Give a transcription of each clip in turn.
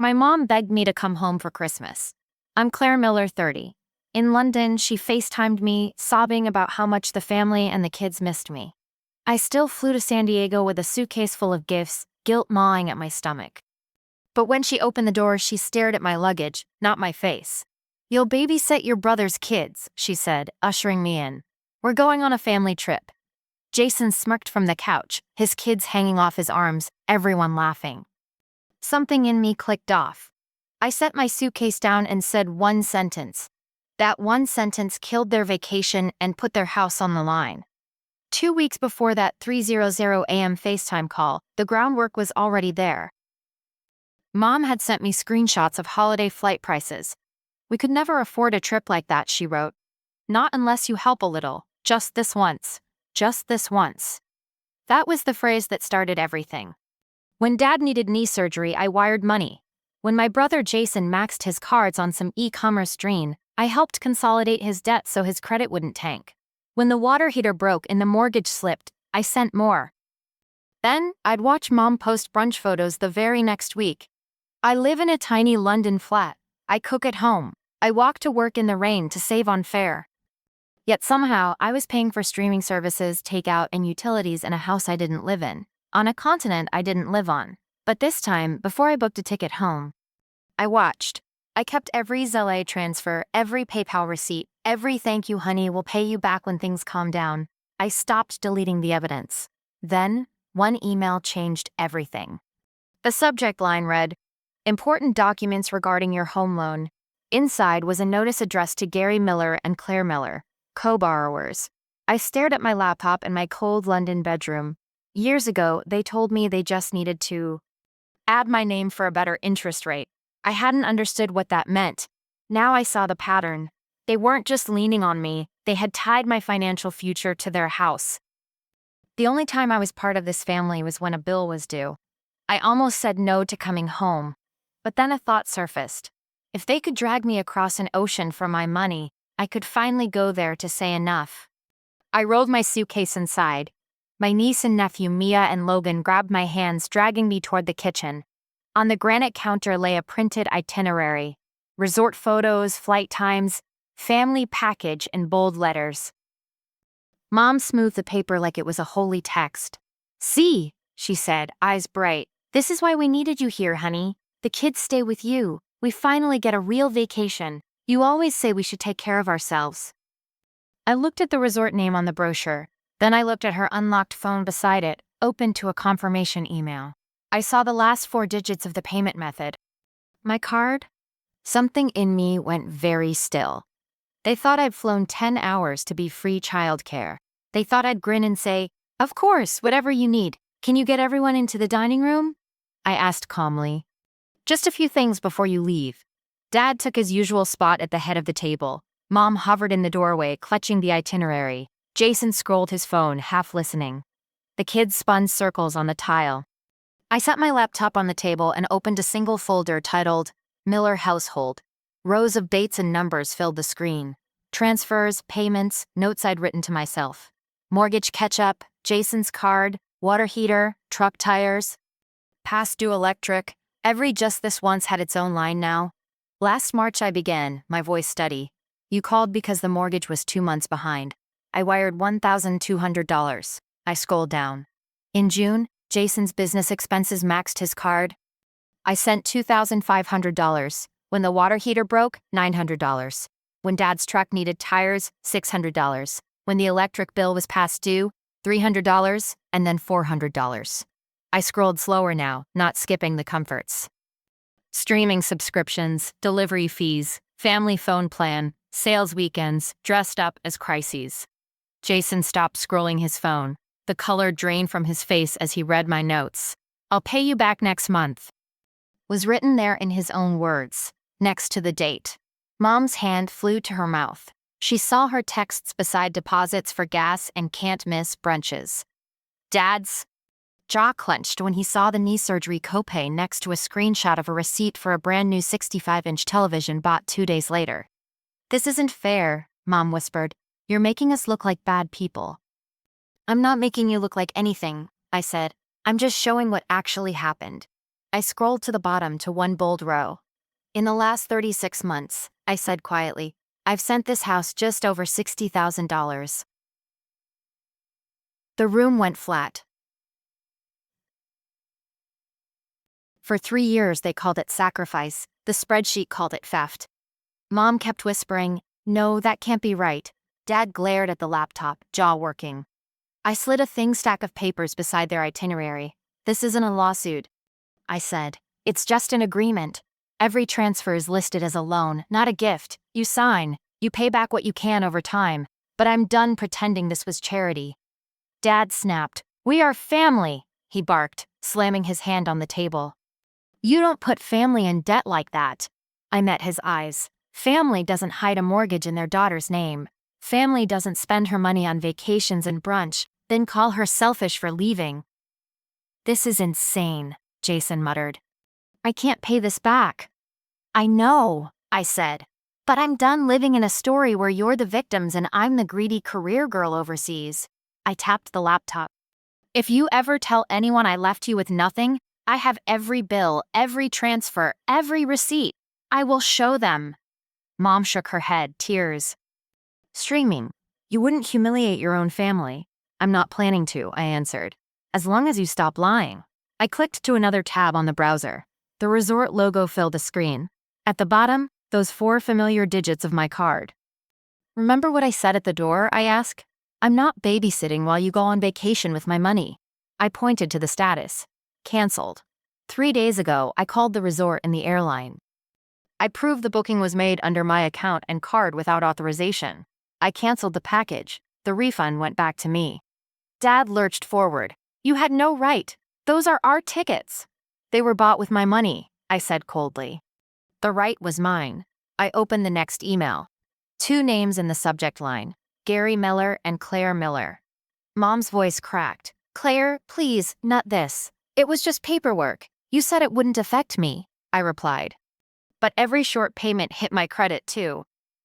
My mom begged me to come home for Christmas. I'm Claire Miller, 30. In London, she FaceTimed me, sobbing about how much the family and the kids missed me. I still flew to San Diego with a suitcase full of gifts, guilt gnawing at my stomach. But when she opened the door, she stared at my luggage, not my face. "You'll babysit your brother's kids," she said, ushering me in. "We're going on a family trip." Jason smirked from the couch, his kids hanging off his arms, everyone laughing. Something in me clicked off. I set my suitcase down and said one sentence. That one sentence killed their vacation and put their house on the line. 2 weeks before that 3:00 a.m. FaceTime call, the groundwork was already there. Mom had sent me screenshots of holiday flight prices. "We could never afford a trip like that," she wrote. "Not unless you help a little, just this once. Just this once." That was the phrase that started everything. When Dad needed knee surgery, I wired money. When my brother Jason maxed his cards on some e-commerce dream, I helped consolidate his debt so his credit wouldn't tank. When the water heater broke and the mortgage slipped, I sent more. Then, I'd watch Mom post brunch photos the very next week. I live in a tiny London flat. I cook at home. I walk to work in the rain to save on fare. Yet somehow, I was paying for streaming services, takeout, and utilities in a house I didn't live in, on a continent I didn't live on. But this time, before I booked a ticket home, I watched. I kept every Zelle transfer, every PayPal receipt, every "thank you honey, we'll pay you back when things calm down." I stopped deleting the evidence. Then, one email changed everything. The subject line read, "Important documents regarding your home loan." Inside was a notice addressed to Gary Miller and Claire Miller, co-borrowers. I stared at my laptop in my cold London bedroom. Years ago, they told me they just needed to add my name for a better interest rate. I hadn't understood what that meant. Now I saw the pattern. They weren't just leaning on me, they had tied my financial future to their house. The only time I was part of this family was when a bill was due. I almost said no to coming home. But then a thought surfaced. If they could drag me across an ocean for my money, I could finally go there to say enough. I rolled my suitcase inside. My niece and nephew Mia and Logan grabbed my hands, dragging me toward the kitchen. On the granite counter lay a printed itinerary. Resort photos, flight times, family package in bold letters. Mom smoothed the paper like it was a holy text. "See," she said, eyes bright. "This is why we needed you here, honey. The kids stay with you. We finally get a real vacation. You always say we should take care of ourselves." I looked at the resort name on the brochure. Then I looked at her unlocked phone beside it, open to a confirmation email. I saw the last 4 digits of the payment method. My card? Something in me went very still. They thought I'd flown 10 hours to be free childcare. They thought I'd grin and say, "Of course, whatever you need. Can you get everyone into the dining room?" I asked calmly. "Just a few things before you leave." Dad took his usual spot at the head of the table. Mom hovered in the doorway, clutching the itinerary. Jason scrolled his phone, half listening. The kids spun circles on the tile. I set my laptop on the table and opened a single folder titled Miller Household. Rows of dates and numbers filled the screen. Transfers, payments, notes I'd written to myself. Mortgage catch-up, Jason's card, water heater, truck tires. Past due electric. Every "just this once" had its own line now. Last March I began, my voice steady. "You called because the mortgage was 2 months behind. I wired $1,200. I scrolled down. In June, Jason's business expenses maxed his card. I sent $2,500. When the water heater broke, $900. When Dad's truck needed tires, $600. When the electric bill was past due, $300, and then $400. I scrolled slower now, not skipping the comforts. Streaming subscriptions, delivery fees, family phone plan, sales weekends, dressed up as crises. Jason stopped scrolling his phone. The color drained from his face as he read my notes. "I'll pay you back next month," was written there in his own words, next to the date. Mom's hand flew to her mouth. She saw her texts beside deposits for gas and can't-miss brunches. Dad's jaw clenched when he saw the knee surgery copay next to a screenshot of a receipt for a brand new 65-inch television bought 2 days later. "This isn't fair," Mom whispered. "You're making us look like bad people." "I'm not making you look like anything," I said. "I'm just showing what actually happened." I scrolled to the bottom to one bold row. In the last 36 months, I said quietly, I've sent this house just over $60,000. The room went flat. For 3 years they called it sacrifice, the spreadsheet called it theft. Mom kept whispering, no, that can't be right. Dad glared at the laptop, jaw working. I slid a thin stack of papers beside their itinerary. This isn't a lawsuit, I said. It's just an agreement. Every transfer is listed as a loan, not a gift. You sign, you pay back what you can over time. But I'm done pretending this was charity. Dad snapped. We are family, he barked, slamming his hand on the table. You don't put family in debt like that. I met his eyes. Family doesn't hide a mortgage in their daughter's name. Family doesn't spend her money on vacations and brunch, then call her selfish for leaving. This is insane, Jason muttered. I can't pay this back. I know, I said. But I'm done living in a story where you're the victims and I'm the greedy career girl overseas. I tapped the laptop. If you ever tell anyone I left you with nothing, I have every bill, every transfer, every receipt. I will show them. Mom shook her head, tears streaming. You wouldn't humiliate your own family. I'm not planning to, I answered. As long as you stop lying. I clicked to another tab on the browser. The resort logo filled the screen. At the bottom, those 4 familiar digits of my card. Remember what I said at the door, I asked? I'm not babysitting while you go on vacation with my money. I pointed to the status. Cancelled. 3 days ago, I called the resort and the airline. I proved the booking was made under my account and card without authorization. I canceled the package. The refund went back to me. Dad lurched forward. You had no right. Those are our tickets. They were bought with my money, I said coldly. The right was mine. I opened the next email. 2 names in the subject line. Gary Miller and Claire Miller. Mom's voice cracked. Claire, please, not this. It was just paperwork. You said it wouldn't affect me, I replied. But every short payment hit my credit too.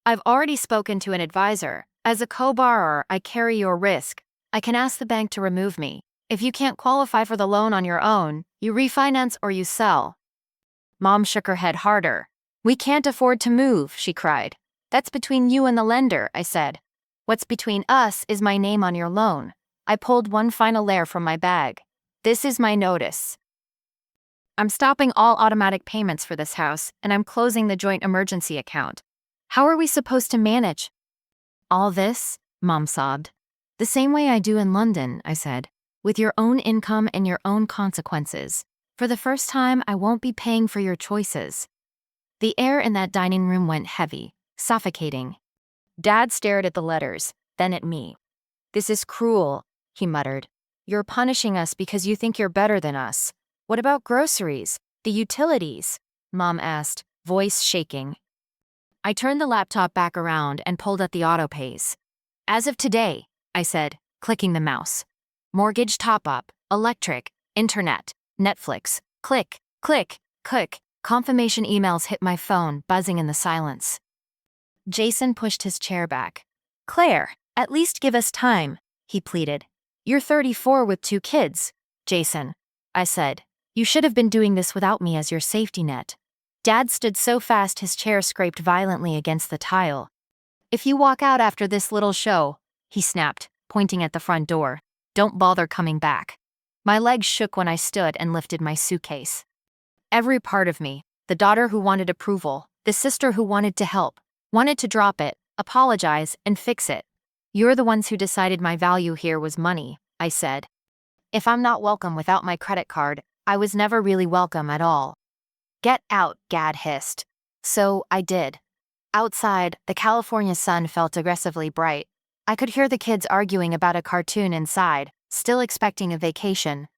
I've already spoken to an advisor. As a co-borrower, I carry your risk. I can ask the bank to remove me. If you can't qualify for the loan on your own, you refinance or you sell. Mom shook her head harder. We can't afford to move, she cried. That's between you and the lender, I said. What's between us is my name on your loan. I pulled one final layer from my bag. This is my notice. I'm stopping all automatic payments for this house, and I'm closing the joint emergency account. How are we supposed to manage all this? Mom sobbed. The same way I do in London, I said. With your own income and your own consequences. For the first time, I won't be paying for your choices. The air in that dining room went heavy, suffocating. Dad stared at the letters, then at me. This is cruel, he muttered. You're punishing us because you think you're better than us. What about groceries? The utilities? Mom asked, voice shaking. I turned the laptop back around and pulled at the autopays. As of today, I said, clicking the mouse. Mortgage top-up, electric, internet, Netflix, click, click, click. Confirmation emails hit my phone, buzzing in the silence. Jason pushed his chair back. Claire, at least give us time, he pleaded. You're 34 with 2 kids, Jason, I said. You should have been doing this without me as your safety net. Dad stood so fast his chair scraped violently against the tile. If you walk out after this little show, he snapped, pointing at the front door, don't bother coming back. My legs shook when I stood and lifted my suitcase. Every part of me, the daughter who wanted approval, the sister who wanted to help, wanted to drop it, apologize, and fix it. You're the ones who decided my value here was money, I said. If I'm not welcome without my credit card, I was never really welcome at all. Get out, Dad hissed. So I did. Outside, the California sun felt aggressively bright. I could hear the kids arguing about a cartoon inside, still expecting a vacation.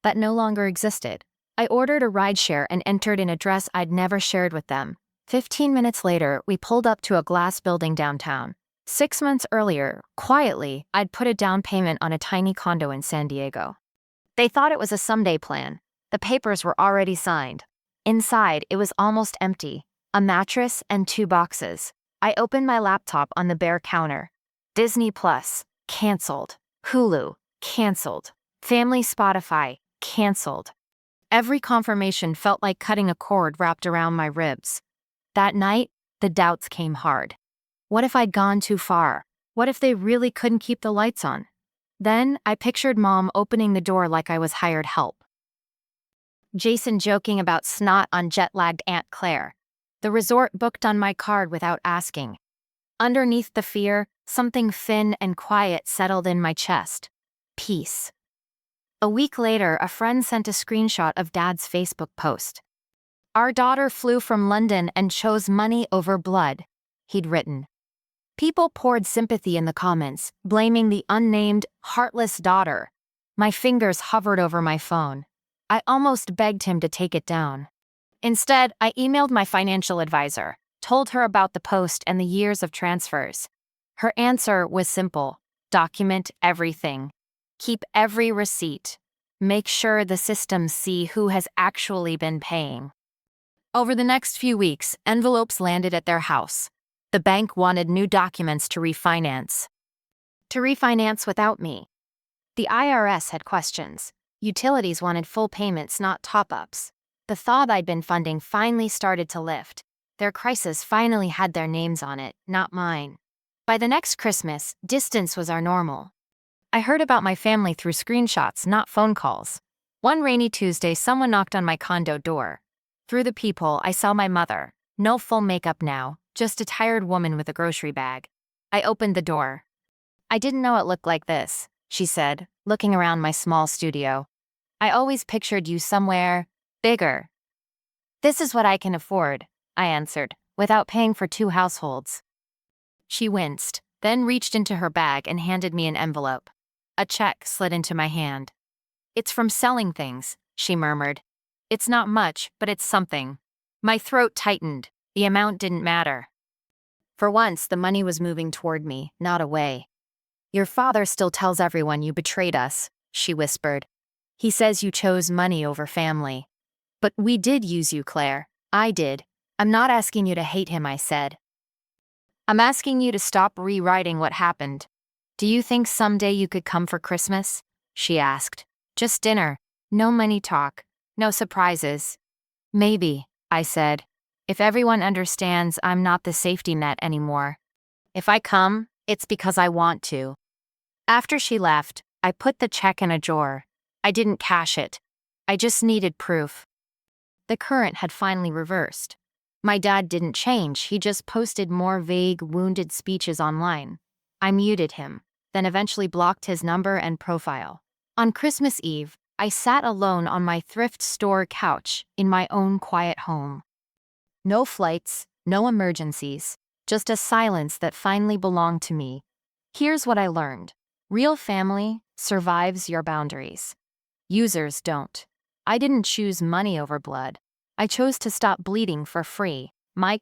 That no longer existed. I ordered a rideshare and entered an address I'd never shared with them. 15 minutes later, we pulled up to a glass building downtown. 6 months earlier, quietly, I'd put a down payment on a tiny condo in San Diego. They thought it was a someday plan. The papers were already signed. Inside, it was almost empty. A mattress and 2 boxes. I opened my laptop on the bare counter. Disney Plus, canceled. Hulu, canceled. Family Spotify, canceled. Every confirmation felt like cutting a cord wrapped around my ribs. That night, the doubts came hard. What if I'd gone too far? What if they really couldn't keep the lights on? Then, I pictured Mom opening the door like I was hired help. Jason joking about snot on jet-lagged Aunt Claire. The resort booked on my card without asking. Underneath the fear, something thin and quiet settled in my chest. Peace. A week later, a friend sent a screenshot of Dad's Facebook post. "Our daughter flew from London and chose money over blood," he'd written. People poured sympathy in the comments, blaming the unnamed, heartless daughter. My fingers hovered over my phone. I almost begged him to take it down. Instead, I emailed my financial advisor, told her about the post and the years of transfers. Her answer was simple: document everything. Keep every receipt. Make sure the systems see who has actually been paying. Over the next few weeks, envelopes landed at their house. The bank wanted new documents to refinance. To refinance without me. The IRS had questions. Utilities wanted full payments, not top-ups. The thought I'd been funding finally started to lift. Their crisis finally had their names on it, not mine. By the next Christmas, distance was our normal. I heard about my family through screenshots, not phone calls. One rainy Tuesday, someone knocked on my condo door. Through the peephole, I saw my mother. No full makeup now, just a tired woman with a grocery bag. I opened the door. "I didn't know it looked like this," she said, looking around my small studio. "I always pictured you somewhere bigger." "This is what I can afford," I answered, without paying for 2 households. She winced, then reached into her bag and handed me an envelope. A check slid into my hand. "It's from selling things," she murmured. "It's not much, but it's something." My throat tightened. The amount didn't matter. For once, the money was moving toward me, not away. "Your father still tells everyone you betrayed us," she whispered. "He says you chose money over family." "But we did use you, Claire. I did. I'm not asking you to hate him," I said. "I'm asking you to stop rewriting what happened. Do you think someday you could come for Christmas?" she asked. "Just dinner. No money talk. No surprises." "Maybe," I said. "If everyone understands I'm not the safety net anymore. If I come, it's because I want to." After she left, I put the check in a drawer. I didn't cash it. I just needed proof. The current had finally reversed. My dad didn't change, he just posted more vague, wounded speeches online. I muted him, then eventually blocked his number and profile. On Christmas Eve, I sat alone on my thrift store couch in my own quiet home. No flights, no emergencies, just a silence that finally belonged to me. Here's what I learned. Real family survives your boundaries. Users don't. I didn't choose money over blood. I chose to stop bleeding for free. My